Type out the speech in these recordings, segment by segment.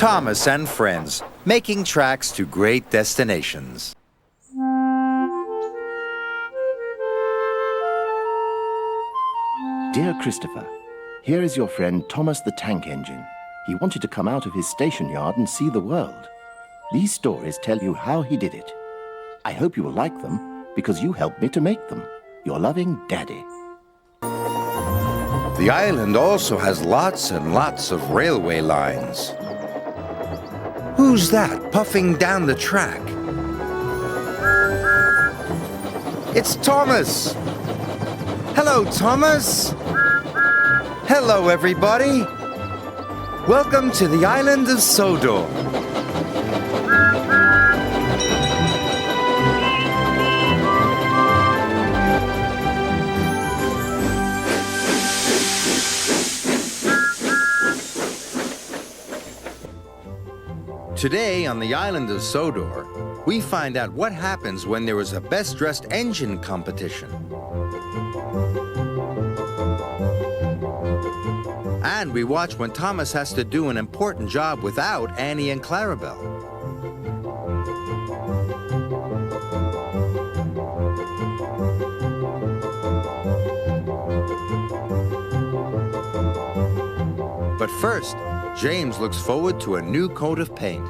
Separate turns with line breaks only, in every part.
Thomas and friends, making tracks to great destinations.
Dear Christopher, here is your friend Thomas the Tank Engine. He wanted to come out of his station yard and see the world. These stories tell you how he did it. I hope you will like them, because you helped me to make them. Your loving Daddy.
The island also has lots and lots of railway lines. Who's that puffing down the track? It's Thomas! Hello, Thomas! Hello, everybody! Welcome to the island of Sodor. Today, on the island of Sodor, we find out what happens when there is a best-dressed engine competition. And we watch when Thomas has to do an important job without Annie and Clarabelle. But first, James looks forward to a new coat of paint.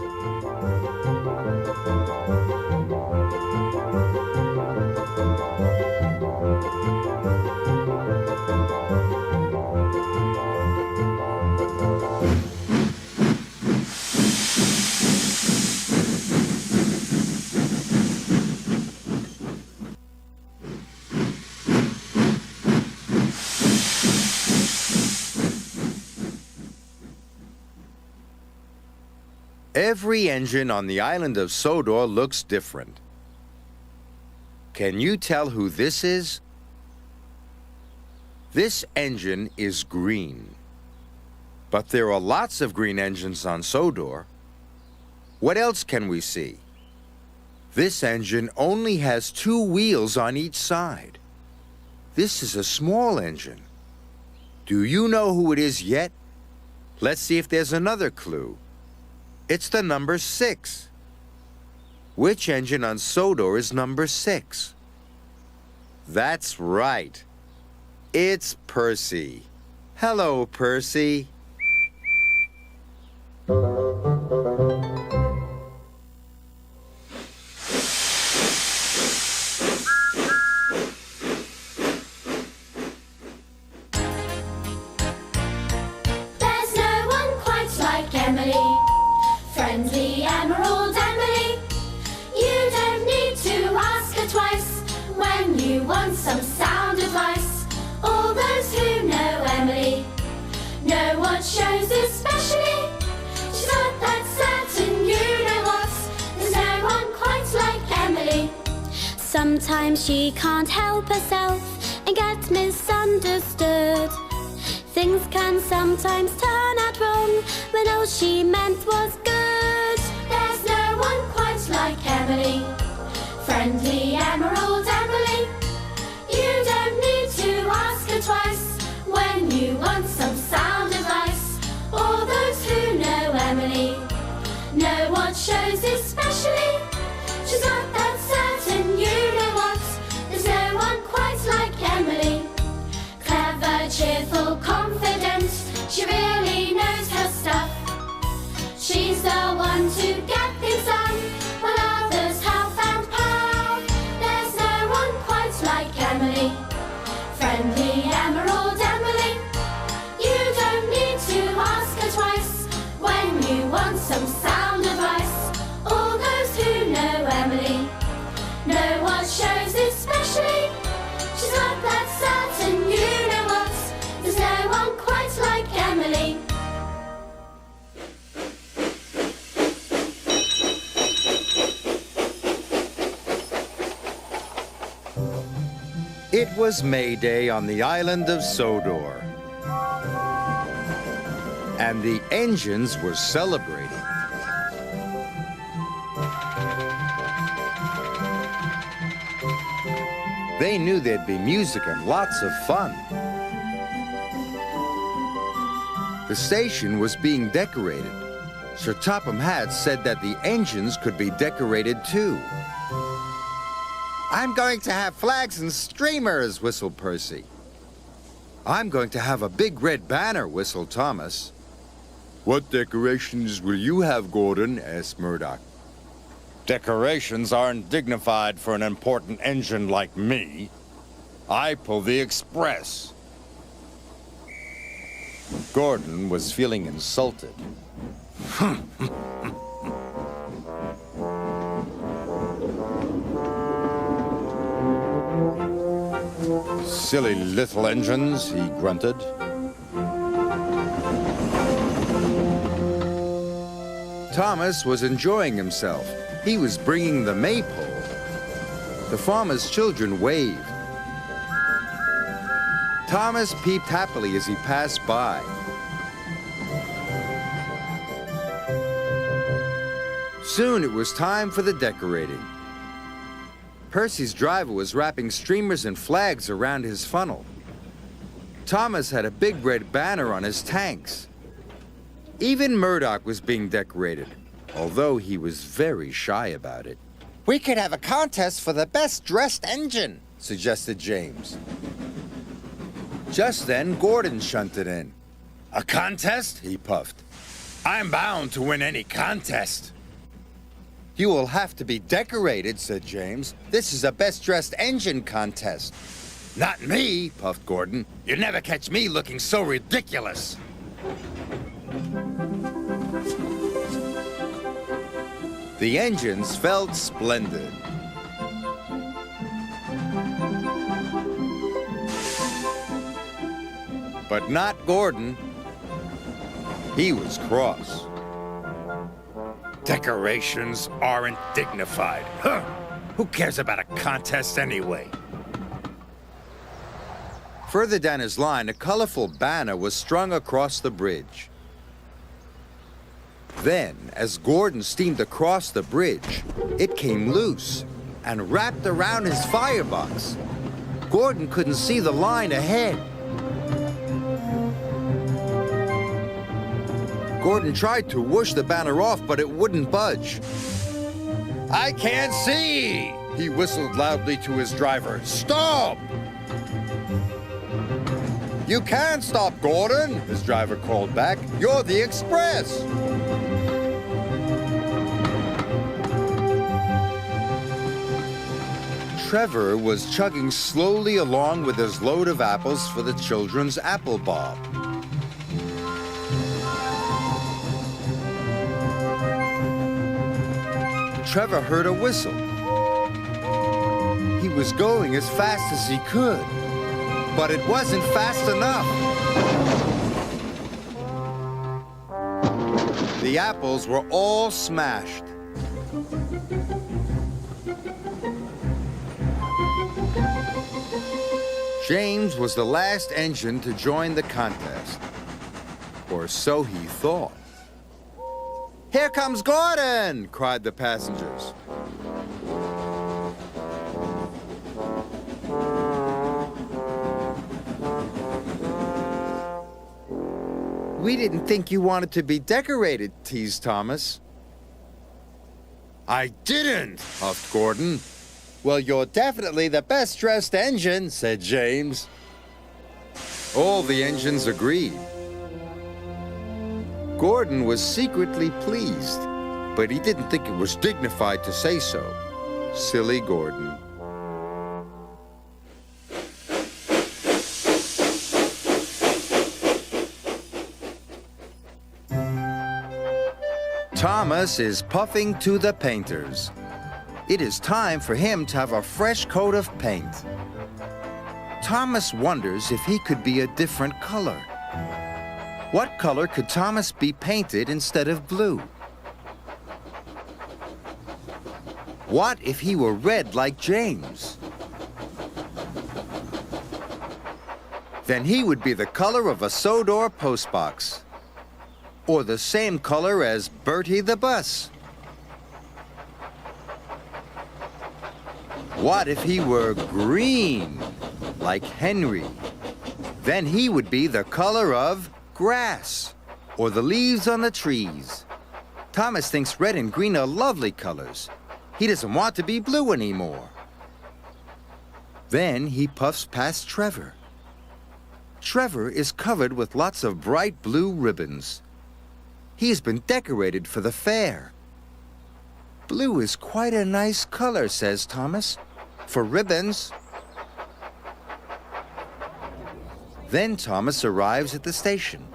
Every engine on the island of Sodor looks different. Can you tell who this is? This engine is green. But there are lots of green engines on Sodor. What else can we see? This engine only has 2 wheels on each side. This is a small engine. Do you know who it is yet? Let's see if there's another clue. It's the number 6. Which engine on Sodor is number 6? That's right. It's Percy. Hello, Percy.
There's no one quite like Emily. Friendly Emerald Emily. You don't need to ask her twice when you want some sound advice. All those who know Emily know what shows especially. She's not that certain you know what. There's no one quite like Emily. Sometimes she can't help herself and gets misunderstood. Things can sometimes turn out wrong when all she meant was good. There's no one quite like Emily. Friendly Emerald Emily. You don't need to ask her twice when you want some sound advice. All those who know Emily know what shows especially. She's not that certain you know what. There's no one quite like Emily. Clever, cheerful, confident, she really knows her stuff. She's the one to get things done while others help and puff. There's no one quite like Emily. Friendly Emerald Emily. You don't need to ask her twice when you want some sound advice. All those who know Emily know what shows especially. She's not that certain you know what. There's no one quite like Emily.
It was May Day on the island of Sodor. And the engines were celebrating. They knew there'd be music and lots of fun. The station was being decorated. Sir Topham Hatt said that the engines could be decorated too. I'm going to have flags and streamers, whistled Percy. I'm going to have a big red banner, whistled Thomas. What decorations will you have, Gordon? Asked Murdoch. Decorations aren't dignified for an important engine like me. I pull the express. Gordon was feeling insulted. Silly little engines, he grunted. Thomas was enjoying himself. He was bringing the maypole. The farmer's children waved. Thomas peeped happily as he passed by. Soon it was time for the decorating. Percy's driver was wrapping streamers and flags around his funnel. Thomas had a big red banner on his tanks. Even Murdoch was being decorated, although he was very shy about it. We could have a contest for the best dressed engine, suggested James. Just then, Gordon shunted in. A contest? He puffed. I'm bound to win any contest. You will have to be decorated, said James. This is a best-dressed engine contest. Not me, puffed Gordon. You'll never catch me looking so ridiculous. The engines felt splendid. But not Gordon. He was cross. Decorations aren't dignified. Huh? Who cares about a contest anyway? Further down his line, a colorful banner was strung across the bridge. Then, as Gordon steamed across the bridge, it came loose and wrapped around his firebox. Gordon couldn't see the line ahead. Gordon tried to whoosh the banner off, but it wouldn't budge. I can't see! He whistled loudly to his driver. Stop! You can't stop, Gordon, his driver called back. You're the express. Trevor was chugging slowly along with his load of apples for the children's apple bob. Trevor heard a whistle. He was going as fast as he could, but it wasn't fast enough. The apples were all smashed. James was the last engine to join the contest, or so he thought. Here comes Gordon! Cried the passengers. We didn't think you wanted to be decorated, teased Thomas. I didn't, huffed Gordon. Well, you're definitely the best-dressed engine, said James. All the engines agreed. Gordon was secretly pleased, but he didn't think it was dignified to say so. Silly Gordon. Thomas is puffing to the painters. It is time for him to have a fresh coat of paint. Thomas wonders if he could be a different color. What color could Thomas be painted instead of blue? What if he were red like James? Then he would be the color of a Sodor postbox, or the same color as Bertie the bus. What if he were green, like Henry? Then he would be the color of grass, or the leaves on the trees. Thomas thinks red and green are lovely colors. He doesn't want to be blue anymore. Then he puffs past Trevor. Trevor is covered with lots of bright blue ribbons. He has been decorated for the fair. Blue is quite a nice color, says Thomas, for ribbons. Then Thomas arrives at the station.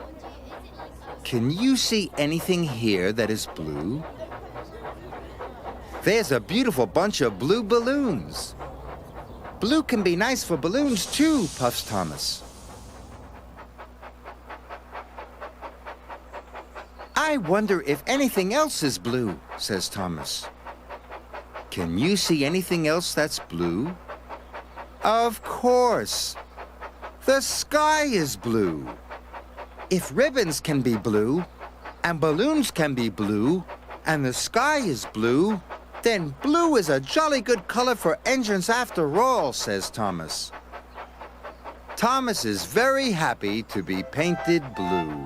Can you see anything here that is blue? There's a beautiful bunch of blue balloons. Blue can be nice for balloons too, puffs Thomas. I wonder if anything else is blue, says Thomas. Can you see anything else that's blue? Of course. The sky is blue. If ribbons can be blue, and balloons can be blue, and the sky is blue, then blue is a jolly good color for engines after all, says Thomas. Thomas is very happy to be painted blue.